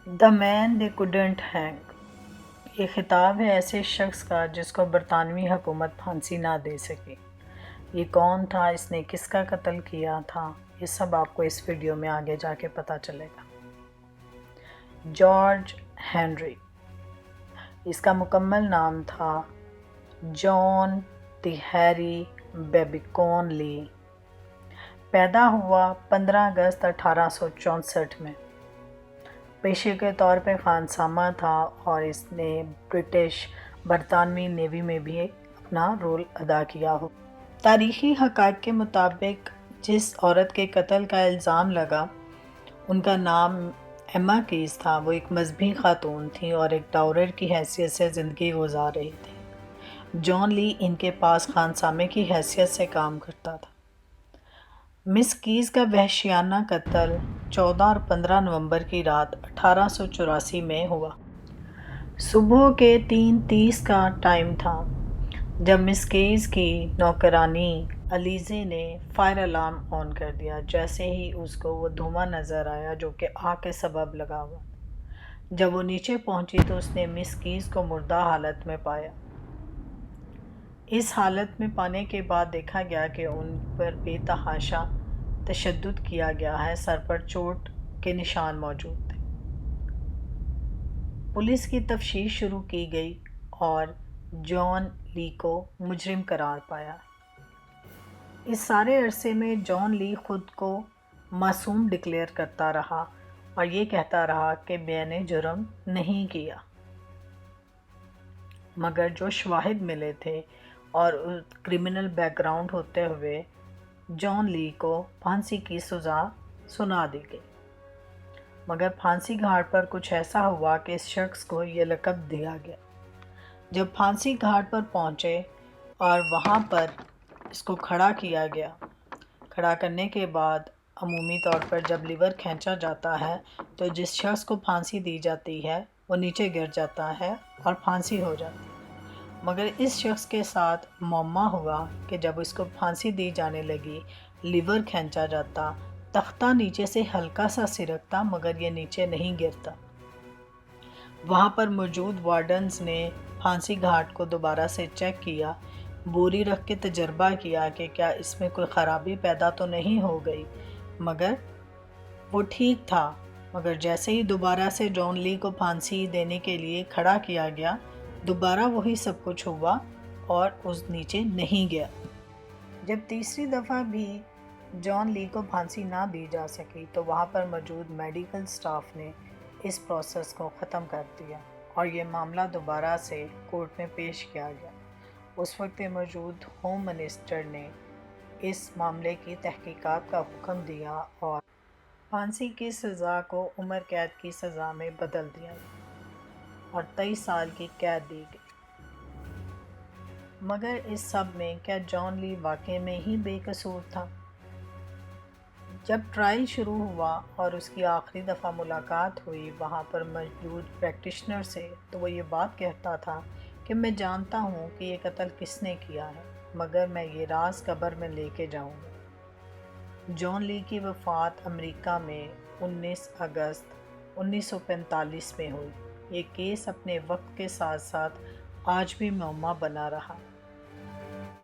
The main they couldn't hang, یہ خطاب ہے ایسے شخص کا جس کو برطانوی حکومت پھانسی نہ دے سکی۔ یہ کون تھا، اس نے کس کا قتل کیا تھا، یہ سب آپ کو اس ویڈیو میں آگے جا کے پتہ چلے گا۔ جارج ہنری، اس کا مکمل نام تھا جان تھیری بیبیکون لی۔ پیدا ہوا 15 اگست 1864 میں۔ پیشے کے طور پہ خانسامہ تھا اور اس نے برطانوی نیوی میں بھی اپنا رول ادا کیا ہو۔ تاریخی حقائق کے مطابق جس عورت کے قتل کا الزام لگا ان کا نام ایما کیز تھا۔ وہ ایک مذہبی خاتون تھیں اور ایک ڈاورر کی حیثیت سے زندگی گزار رہی تھی۔ جان لی ان کے پاس خانسامے کی حیثیت سے کام کرتا تھا۔ مس کیز کا وحشیانہ قتل 14 اور 15 نومبر کی رات 1884 میں ہوا۔ صبح کے 3:30 کا ٹائم تھا جب مس کیز کی نوکرانی الیزے نے فائر الارم آن کر دیا۔ جیسے ہی اس کو وہ دھواں نظر آیا جو کہ آگ کے سبب لگا ہوا۔ جب وہ نیچے پہنچی تو اس نے مس کیز کو مردہ حالت میں پایا۔ اس حالت میں پانے کے بعد دیکھا گیا کہ ان پر بے تحاشا تشدد کیا گیا ہے، سر پر چوٹ کے نشان موجود تھے۔ پولیس کی تفتیش شروع کی گئی اور جان لی کو مجرم قرار پایا۔ اس سارے عرصے میں جان لی خود کو معصوم ڈکلیئر کرتا رہا اور یہ کہتا رہا کہ میں نے جرم نہیں کیا، مگر جو شواہد ملے تھے اور کرمنل بیک گراؤنڈ ہوتے ہوئے جان لی کو پھانسی کی سزا سنا دی گئی۔ مگر پھانسی گھاٹ پر کچھ ایسا ہوا کہ اس شخص کو یہ لقب دیا گیا۔ جب پھانسی گھاٹ پر پہنچے اور وہاں پر اس کو کھڑا کیا گیا، کھڑا کرنے کے بعد عمومی طور پر جب لیور کھینچا جاتا ہے تو جس شخص کو پھانسی دی جاتی ہے وہ نیچے گر جاتا ہے اور پھانسی ہو جاتی ہے۔ مگر اس شخص کے ساتھ معمہ ہوا کہ جب اس کو پھانسی دی جانے لگی، لیور کھینچا جاتا، تختہ نیچے سے ہلکا سا سرکتا مگر یہ نیچے نہیں گرتا۔ وہاں پر موجود وارڈنز نے پھانسی گھاٹ کو دوبارہ سے چیک کیا، بوری رکھ کے تجربہ کیا کہ کیا اس میں کوئی خرابی پیدا تو نہیں ہو گئی، مگر وہ ٹھیک تھا۔ مگر جیسے ہی دوبارہ سے جان لی کو پھانسی دینے کے لیے کھڑا کیا گیا، دوبارہ وہی سب کچھ ہوا اور اس نیچے نہیں گیا۔ جب تیسری دفعہ بھی جان لی کو پھانسی نہ دی جا سکی تو وہاں پر موجود میڈیکل سٹاف نے اس پروسیس کو ختم کر دیا اور یہ معاملہ دوبارہ سے کورٹ میں پیش کیا گیا۔ اس وقت موجود ہوم منسٹر نے اس معاملے کی تحقیقات کا حکم دیا اور پھانسی کی سزا کو عمر قید کی سزا میں بدل دیا گیا اور 23 سال کی قید دی گئی۔ مگر اس سب میں کیا جان لی واقعے میں ہی بے قصور تھا؟ جب ٹرائل شروع ہوا اور اس کی آخری دفعہ ملاقات ہوئی وہاں پر موجود پریکٹیشنر سے، تو وہ یہ بات کہتا تھا کہ میں جانتا ہوں کہ یہ قتل کس نے کیا ہے، مگر میں یہ راز قبر میں لے کے جاؤں گا۔ جان لی کی وفات امریکہ میں 19 اگست 1945 میں ہوئی۔ یہ کیس اپنے وقت کے ساتھ ساتھ آج بھی معمہ بنا رہا۔